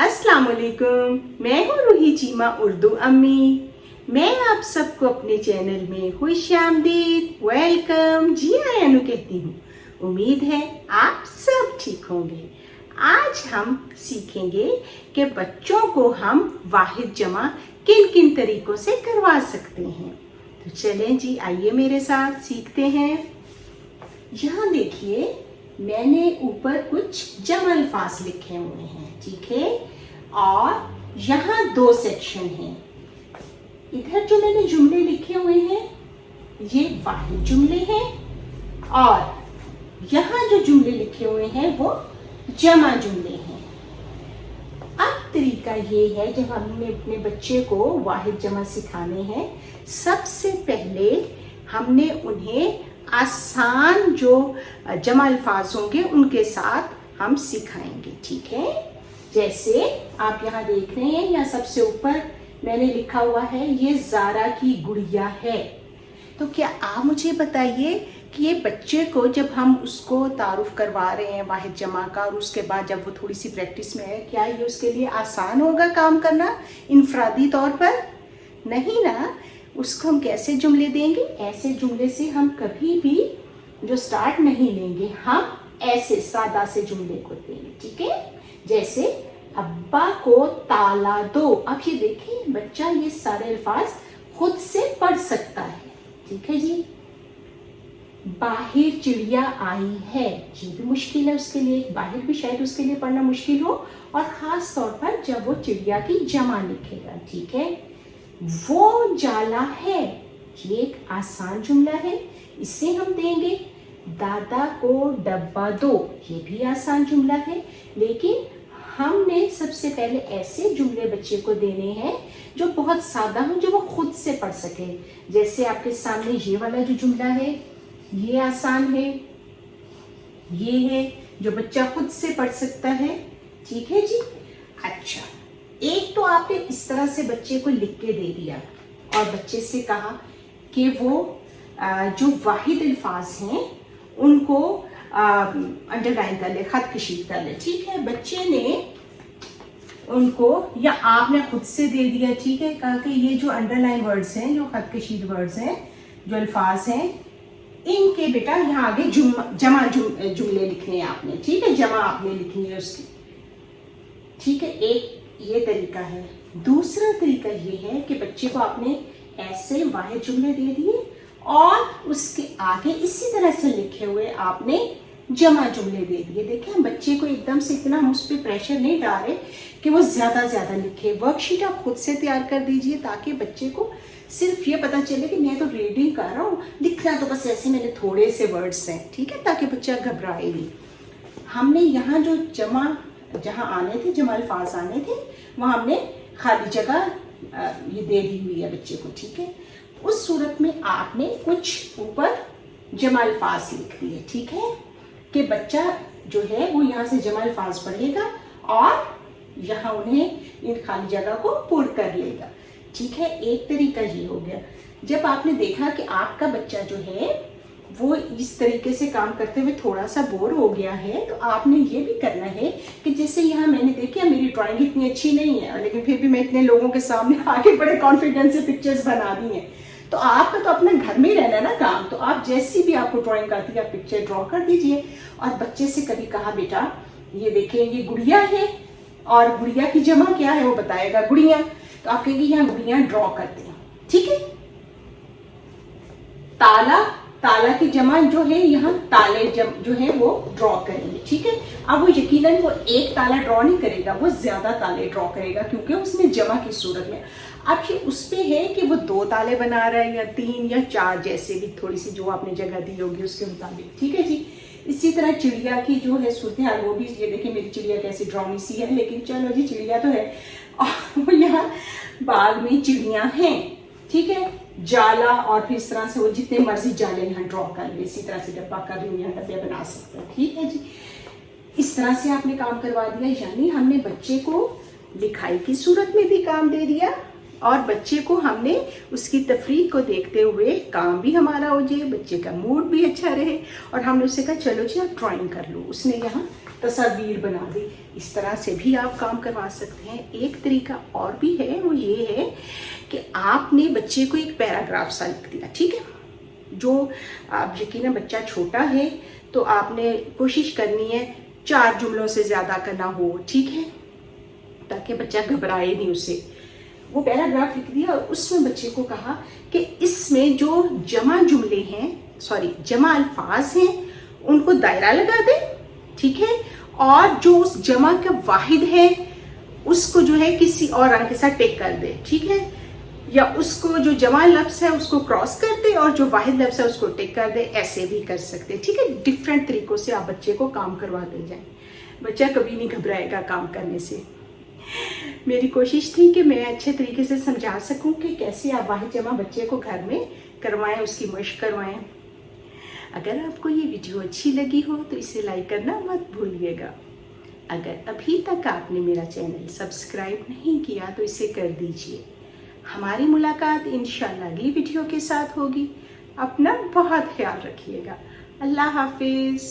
अस्सलाम वालेकुम, मैं हूँ रूही चीमा उर्दू अम्मी। मैं आप सबको अपने चैनल में खुश आमदीद, वेलकम, जी आयानु कहती हूँ। उम्मीद है आप सब ठीक होंगे। आज हम सीखेंगे कि बच्चों को हम वाहिद जमा किन किन तरीकों से करवा सकते हैं। तो चलें जी, आइए मेरे साथ सीखते हैं। यहाँ देखिए, मैंने ऊपर कुछ जमा अल्फाज लिखे हुए हैं, ठीक है। और यहाँ दो सेक्शन हैं। इधर जो मैंने जुमले लिखे हुए हैं ये वाहिद जुमले हैं, और यहाँ जो जुमले लिखे हुए हैं वो जमा जुमले हैं। अब तरीका ये है, जब हमने अपने बच्चे को वाहिद जमा सिखाने हैं, सबसे पहले हमने उन्हें आसान जो जमा अल्फाज होंगे उनके साथ हम सिखाएंगे, ठीक है। जैसे आप यहाँ देख रहे हैं, यहाँ सबसे ऊपर मैंने लिखा हुआ है ये ज़ारा की गुड़िया है। तो क्या आप मुझे बताइए कि ये बच्चे को जब हम उसको तारुफ करवा रहे हैं वाहिद जमा का, और उसके बाद जब वो थोड़ी सी प्रैक्टिस में है, क्या ये उसके लिए आसान होगा काम करना इनफरादी तौर पर? नहीं ना। उसको हम कैसे जुमले देंगे? ऐसे जुमले से हम कभी भी जो स्टार्ट नहीं लेंगे, हम ऐसे सादा से जुमले को देंगे, ठीक है। जैसे अब्बा को ताला दो। अब ये देखिए, बच्चा ये सारे अल्फाज खुद से पढ़ सकता है, ठीक है जी। बाहर चिड़िया आई है, ये भी मुश्किल है उसके लिए, बाहर भी शायद उसके लिए पढ़ना मुश्किल हो, और खास तौर पर जब वो चिड़िया की जमा लिखेगा, ठीक है। वो जाला है, ये एक आसान जुमला है, इसे हम देंगे। दादा को डब्बा दो, ये भी आसान जुमला है, लेकिन हमने सबसे पहले ऐसे जुमले बच्चे को देने हैं जो बहुत सादा हो, जो वो खुद से पढ़ सके। जैसे आपके सामने ये वाला जो जुमला है ये आसान है, ये है जो बच्चा खुद से पढ़ सकता है, ठीक है जी। अच्छा, एक तो आपने इस तरह से बच्चे को लिख के दे दिया और बच्चे से कहा कि वो जो वाहिद अल्फाज हैं उनको अंडरलाइन कर ले, खत कशीद कर ले, ठीक है। बच्चे ने उनको, या आपने खुद से दे दिया, ठीक है, कहा कि ये जो अंडरलाइन वर्ड्स हैं, जो खत कशीद वर्ड्स हैं, जो अल्फाज हैं, इनके बेटा यहाँ आगे जमा जुमले लिखने हैं आपने, ठीक है, जमा आपने लिखनी है उसकी, ठीक है। एक ये तरीका है। दूसरा तरीका ये है कि बच्चे को आपने ऐसे वाहिद जुमले दे दिए और उसके आगे इसी तरह से लिखे हुए आपने जमा जुमले दे दिए। देखिए, हम बच्चे को एकदम से इतना हम उस पर प्रेशर नहीं डाल रहे कि वो ज़्यादा लिखे। वर्कशीट आप खुद से तैयार कर दीजिए ताकि बच्चे को सिर्फ ये पता चले कि मैं तो रीडिंग कर रहा हूँ, लिखना तो बस ऐसे मेरे थोड़े से वर्ड्स हैं, ठीक है, ताकि बच्चा घबराए नहीं। हमने यहाँ जो जहाँ आने थे, जमा अल्फाज आने थे, वहाँ हमने खाली जगह ये दे दी हुई है बच्चे को, ठीक है। उस सूरत में आपने कुछ ऊपर जमा अल्फाज लिख दिए, ठीक है, कि बच्चा जो है वो यहाँ से जमा अल्फाज पढ़ेगा और यहाँ उन्हें इन खाली जगह को पुर कर लेगा, ठीक है। एक तरीका ये हो गया। जब आपने देखा कि आपका बच्चा जो है वो इस तरीके से काम करते हुए थोड़ा सा बोर हो गया है, तो आपने ये भी करना है कि जैसे यहाँ मैंने देखा मेरी ड्राइंग इतनी अच्छी नहीं है, लेकिन फिर भी मैं इतने लोगों के सामने आके बड़े कॉन्फिडेंस से पिक्चर्स बना दी हैं। तो आपका तो अपने घर में ही रहना है ना काम, तो आप जैसी भी आपको ड्राइंग आती है आप पिक्चर ड्रॉ कर दीजिए। और बच्चे से कभी कहा, बेटा ये देखें ये गुड़िया है, और गुड़िया की जमा क्या है वो बताएगा, गुड़िया, तो आप कहेंगे यहाँ गुड़िया ड्रॉ करते हैं, ठीक है। ताला की जमा जो है यहाँ ताले जो है वो ड्रॉ करेंगे, ठीक है। अब वो यकीनन वो एक ताला ड्रॉ नहीं करेगा, वो ज्यादा ताले ड्रॉ करेगा, क्योंकि उसने जमा की सूरत में। अब ये उस पे है कि वो 2 ताले बना रहा है या 3 या 4, जैसे भी थोड़ी सी जो आपने जगह दी होगी उसके मुताबिक, ठीक है जी। इसी तरह चिड़िया की जो है सूरत हाल, वो भी ये देखिए मेरी चिड़िया कैसी ड्राउनी सी है, लेकिन चलो जी चिड़िया तो है, और यहाँ बाग में चिड़िया हैं, ठीक है। जाला, और फिर इस तरह से वो जितने मर्जी जाले यहाँ ड्रॉ कर ले, इसी तरह से डब्बा कर लूँ, यहाँ डब्बे बना सकते हैं, ठीक है जी। इस तरह से आपने काम करवा दिया, यानी हमने बच्चे को लिखाई की सूरत में भी काम दे दिया, और बच्चे को हमने उसकी तफरीक को देखते हुए काम भी हमारा हो जाए, बच्चे का मूड भी अच्छा रहे, और हमने उससे कहा चलो जी आप ड्राइंग कर लो। उसने यहाँ तस्वीर बना दी। इस तरह से भी आप काम करवा सकते हैं। एक तरीका और भी है, वो ये है कि आपने बच्चे को एक पैराग्राफ सा लिख दिया, ठीक है। जो आप यकीनन बच्चा छोटा है तो आपने कोशिश करनी है 4 जुमलों से ज़्यादा का ना हो, ठीक है, ताकि बच्चा घबराए नहीं उससे। वो पैराग्राफ लिख दिया और उसमें बच्चे को कहा कि इसमें जो जमा अल्फाज हैं उनको दायरा लगा दे, ठीक है, और जो उस जमा का वाहिद है उसको जो है किसी और रंग के साथ टिक कर दे, ठीक है, या उसको जो जमा लफ्ज़ है उसको क्रॉस कर दे और जो वाहिद लफ्ज़ है उसको टिक कर दे। ऐसे भी कर सकते हैं, ठीक है। डिफरेंट तरीकों से आप बच्चे को काम करवाते जाएं, बच्चा कभी नहीं घबराएगा काम करने से। मेरी कोशिश थी कि मैं अच्छे तरीके से समझा सकूं कि कैसे आप वाहिद जमा बच्चे को घर में करवाएं, उसकी मशक करवाएं। अगर आपको ये वीडियो अच्छी लगी हो तो इसे लाइक करना मत भूलिएगा। अगर अभी तक आपने मेरा चैनल सब्सक्राइब नहीं किया तो इसे कर दीजिए। हमारी मुलाकात इंशाल्लाह अगली वीडियो के साथ होगी। अपना बहुत ख्याल रखिएगा। अल्लाह हाफिज़।